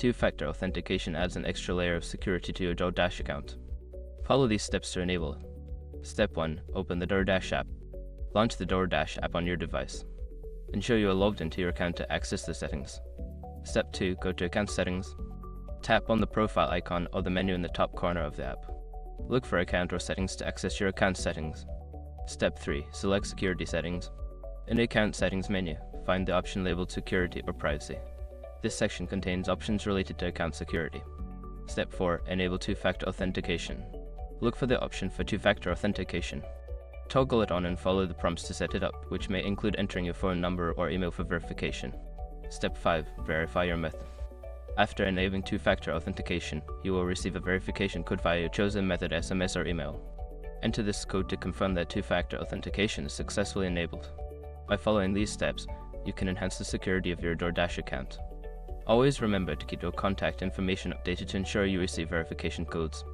Two-factor authentication adds an extra layer of security to your DoorDash account. Follow these steps to enable it. Step 1. Open the DoorDash app. Launch the DoorDash app on your device. Ensure you are logged into your account to access the settings. Step 2. Go to Account Settings. Tap on the profile icon or the menu in the top corner of the app. Look for Account or Settings to access your account settings. Step 3. Select Security Settings. In the Account Settings menu, find the option labeled Security or Privacy. This section contains options related to account security. Step 4. Enable two-factor authentication. Look for the option for two-factor authentication. Toggle it on and follow the prompts to set it up, which may include entering your phone number or email for verification. Step 5. Verify your method. After enabling two-factor authentication, you will receive a verification code via your chosen method SMS or email. Enter this code to confirm that two-factor authentication is successfully enabled. By following these steps, you can enhance the security of your DoorDash account. Always remember to keep your contact information updated to ensure you receive verification codes.